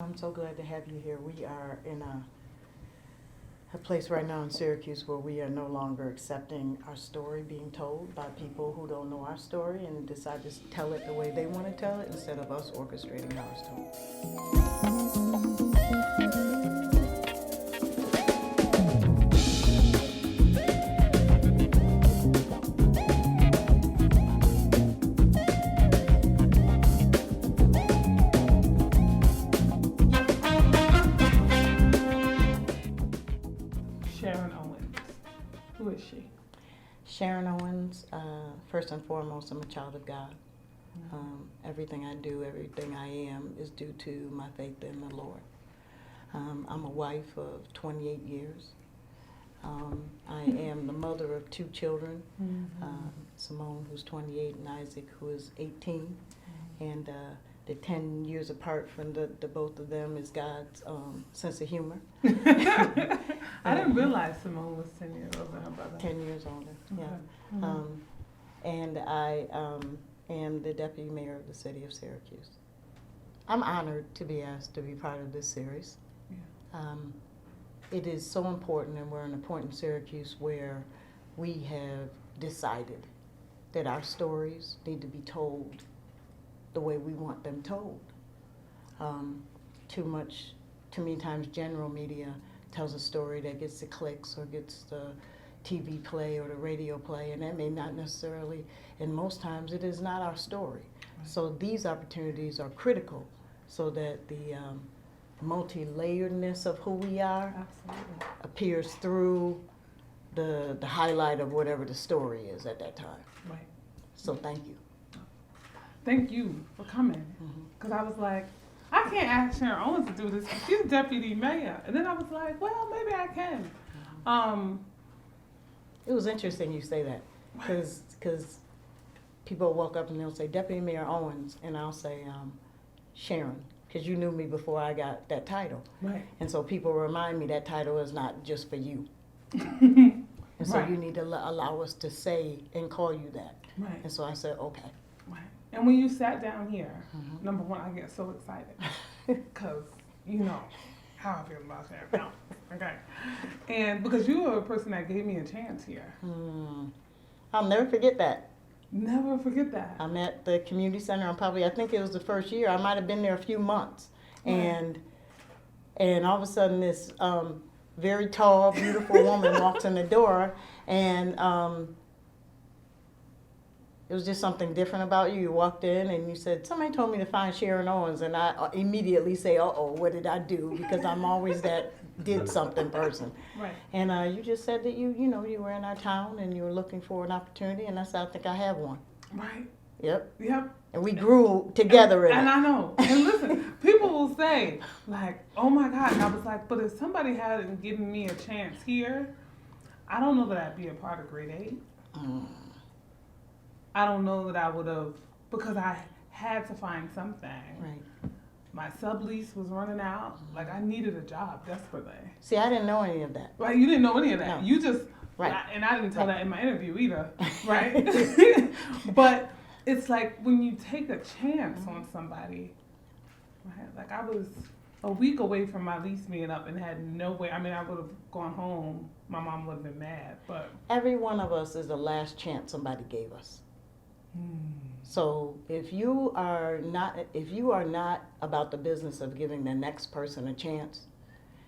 I'm so glad to have you here. We are in a place right now in Syracuse where we are no longer accepting our story being told by people who don't know our story and decide to tell it the way they want to tell it instead of us orchestrating how it's told. Sharon Owens. Who is she? Sharon Owens, first and foremost, I'm a child of God. Everything I do, everything I am is due to my faith in the Lord. I'm a wife of 28 years. I am the mother of two children, Simone, who's 28, and Isaac, who is 18. And the 10 years apart from the both of them is God's sense of humor. I didn't realize Simone was 10 years older than her brother. 10 years older, yeah. Mm-hmm. And I am the deputy mayor of the city of Syracuse. I'm honored to be asked to be part of this series. Yeah. It is so important, and we're in a point in Syracuse where we have decided that our stories need to be told the way we want them told. Too many times general media tells a story that gets the clicks or gets the TV play or the radio play, and that may not necessarily, and most times it is not our story. Right. So these opportunities are critical so that the multi-layeredness of who we are appears through the highlight of whatever the story is at that time. Right. So thank you. Thank you for coming. Because I was like, I can't ask Sharon Owens to do this. She's deputy mayor. And then I was like, well, maybe I can. It was interesting you say that, because people walk up and they'll say, Deputy Mayor Owens, and I'll say, Sharon, because you knew me before I got that title. Right. And so people remind me that title is not just for you. And so Right. you need to allow us to say and call you that. Right. And so I said, okay. Right. And when you sat down here, number one, I get so excited because you know how I feel about Sharon Owens. Okay. And because you were a person that gave me a chance here. I'll never forget that. Never forget that. I'm at the community center. I think it was the first year. I might have been there a few months. Right. And all of a sudden this very tall, beautiful woman walks in the door, and it was just something different about you. You walked in and you said, somebody told me to find Sharon Owens, and I immediately say, uh-oh, what did I do? Because I'm always that did something person. Right. And you just said that you were in our town and you were looking for an opportunity, and I said, I think I have one. Right. Yep. Yep. And we grew together in it. And I know. And listen, people will say, like, oh my God. And I was like, but if somebody hadn't given me a chance here, I don't know that I'd be a part of grade 8. I don't know that I would have, because I had to find something. Right. My sublease was running out. Like, I needed a job desperately. See, I didn't know any of that. Right? You didn't know any of that. No. You just, Right. and I didn't tell that in my interview either. Right? But it's like when you take a chance on somebody, right? Like, I was a week away from my lease being up and had no way. I mean, I would have gone home. My mom would have been mad, but. Every one of us is the last chance somebody gave us. So if you are not about the business of giving the next person a chance,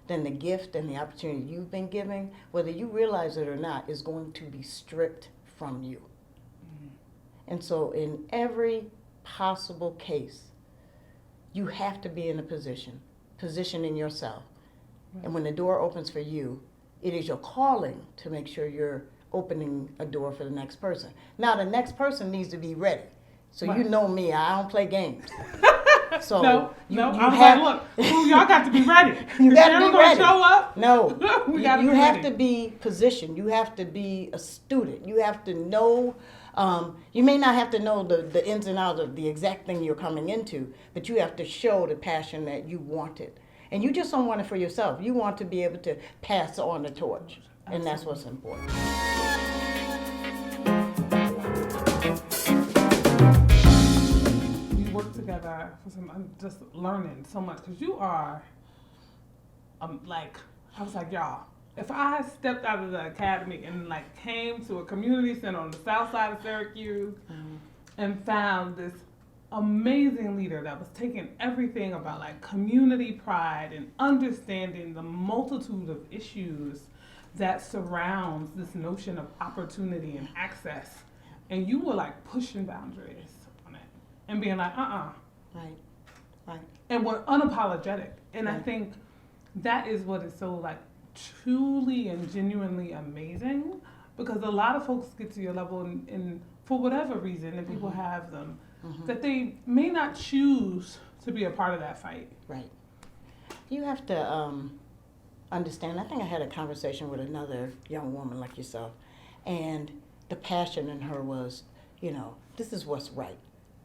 then the gift and the opportunity you've been giving, whether you realize it or not, is going to be stripped from you. And so in every possible case, you have to be in a positioning yourself. Right. And when the door opens for you, it is your calling to make sure you're opening a door for the next person. Now the next person needs to be ready. So Right. You know me, I don't play games. So No, you I was have, like, look, ooh, y'all got to be ready. You If got to Sharon be ready. gonna show up? No, We you, gotta you be have ready. to be positioned. You have to be a student. You have to know. You may not have to know the ins and outs of the exact thing you're coming into, but you have to show the passion that you want it. And you just don't want it for yourself. You want to be able to pass on the torch. Absolutely. And that's what's important. We work together. together for I'm just learning so much because you are, like, I was like, y'all, if I stepped out of the academy and like came to a community center on the south side of Syracuse and found this amazing leader that was taking everything about like community pride and understanding the multitude of issues that surrounds this notion of opportunity and access, and you were like pushing boundaries on it and being like, Right. And we're unapologetic. And I Right. think that is what is so like truly and genuinely amazing, because a lot of folks get to your level and for whatever reason, and people have them, that they may not choose to be a part of that fight. Right. You have to understand, I think I had a conversation with another young woman like yourself, and the passion in her was, this is what's right.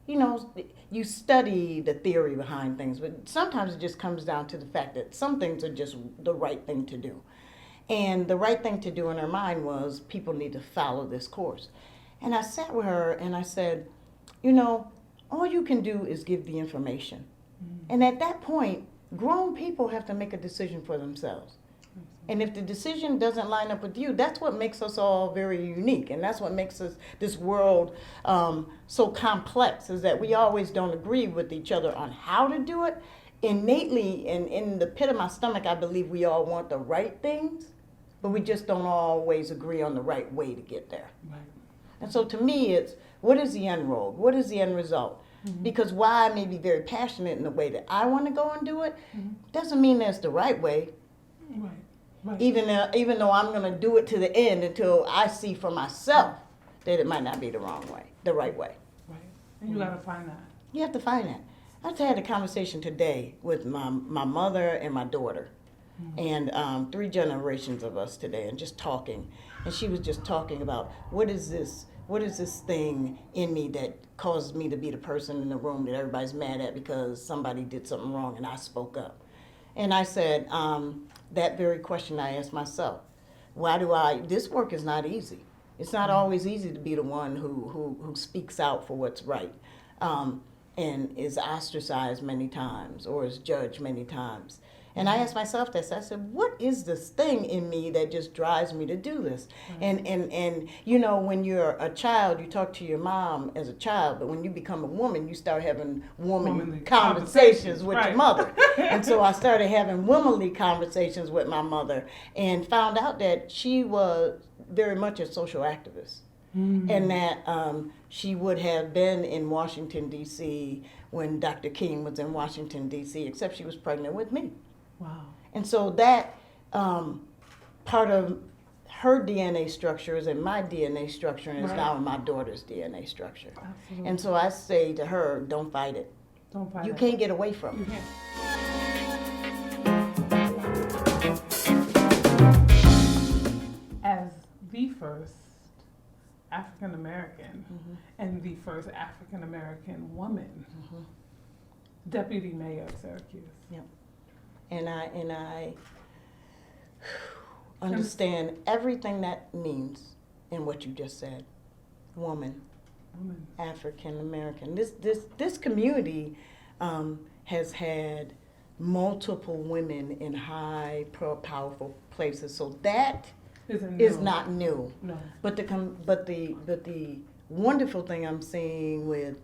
You study the theory behind things, but sometimes it just comes down to the fact that some things are just the right thing to do. And the right thing to do in her mind was people need to follow this course. And I sat with her and I said, all you can do is give the information. And at that point, grown people have to make a decision for themselves. And if the decision doesn't line up with you, that's what makes us all very unique. And that's what makes us, this world so complex, is that we always don't agree with each other on how to do it. Innately, in the pit of my stomach, I believe we all want the right things, but we just don't always agree on the right way to get there. Right. And so to me, it's, what is the end road? What is the end result? Because while I may be very passionate in the way that I want to go and do it, doesn't mean that's the right way. Right. Even though I'm going to do it to the end until I see for myself that it might not be the right way. Right. And you got to find that. You have to find that. I just had a conversation today with my mother and my daughter, and 3 generations of us today, and just talking. And she was just talking about, what is this thing in me that caused me to be the person in the room that everybody's mad at because somebody did something wrong and I spoke up. And I said, that very question I asked myself, this work is not easy. It's not always easy to be the one who speaks out for what's right, and is ostracized many times or is judged many times. And I asked myself this, I said, what is this thing in me that just drives me to do this? And when you're a child, you talk to your mom as a child, but when you become a woman, you start having womanly conversations with your mother. And so I started having womanly conversations with my mother and found out that she was very much a social activist. And that she would have been in Washington, D.C. when Dr. King was in Washington, D.C., except she was pregnant with me. Wow. And so that part of her DNA structure is in my DNA structure and is now in my daughter's DNA structure. Absolutely. And so I say to her, don't fight it. Don't fight it. You can't get away from it. You can't. As the first African American and the first African American woman, deputy mayor of Syracuse. Yep. And I understand everything that means in what you just said. Woman. African American. This community has had multiple women in high, powerful places. So that is not new. No. But the wonderful thing I'm seeing with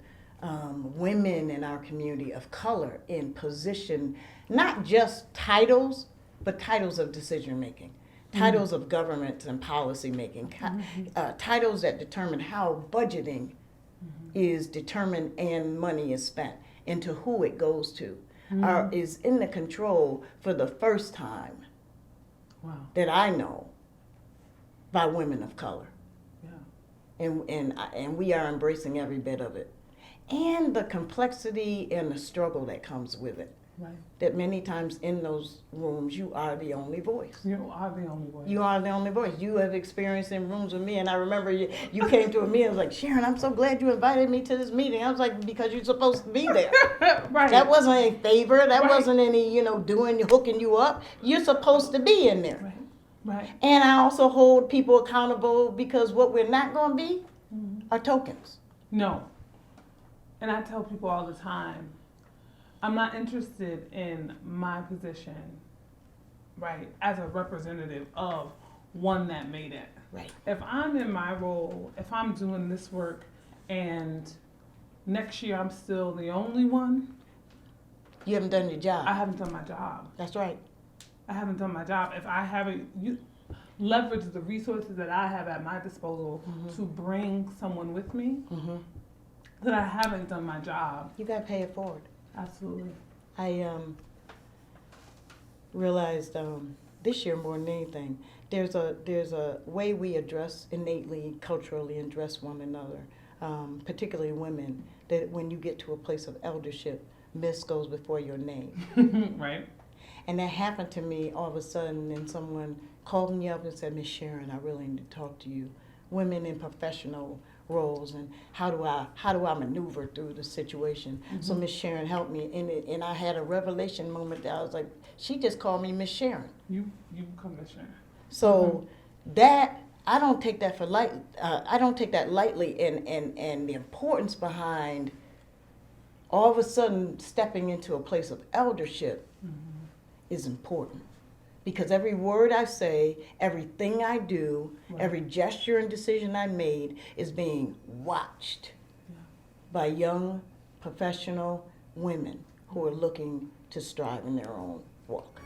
women in our community of color in position, not just titles, but titles of decision making, titles of government and policy making, titles that determine how budgeting is determined and money is spent, and to who it goes to, is in the control for the first time that I know by women of color. Yeah. And we are embracing every bit of it. And the complexity and the struggle that comes with it. Right. That many times in those rooms, you are the only voice. You are the only voice. You are the only voice. You have experienced in rooms with me, and I remember you came to me and was like, Sharon, I'm so glad you invited me to this meeting. I was like, because you're supposed to be there. Right. That wasn't a favor. That wasn't any, hooking you up. You're supposed to be in there. Right. Right. And I also hold people accountable because what we're not going to be are tokens. No. And I tell people all the time, I'm not interested in my position, right, as a representative of one that made it. Right. If I'm in my role, if I'm doing this work and next year I'm still the only one, You haven't done your job. I haven't done my job. That's right. I haven't done my job. If I haven't leveraged the resources that I have at my disposal to bring someone with me, then I haven't done my job. You got to pay it forward. Absolutely. I realized this year more than anything, there's a way we address innately, culturally, address one another, particularly women, that when you get to a place of eldership, Miss goes before your name. Right. And that happened to me all of a sudden, and someone called me up and said, Miss Sharon, I really need to talk to you. Women in professional roles, and how do I maneuver through the situation? So Miss Sharon helped me, and I had a revelation moment that I was like, she just called me Miss Sharon. You become Miss Sharon. So that, I don't take that for light. I don't take that lightly, and the importance behind all of a sudden stepping into a place of eldership is important. Because every word I say, everything I do, every gesture and decision I made is being watched by young professional women who are looking to strive in their own walk.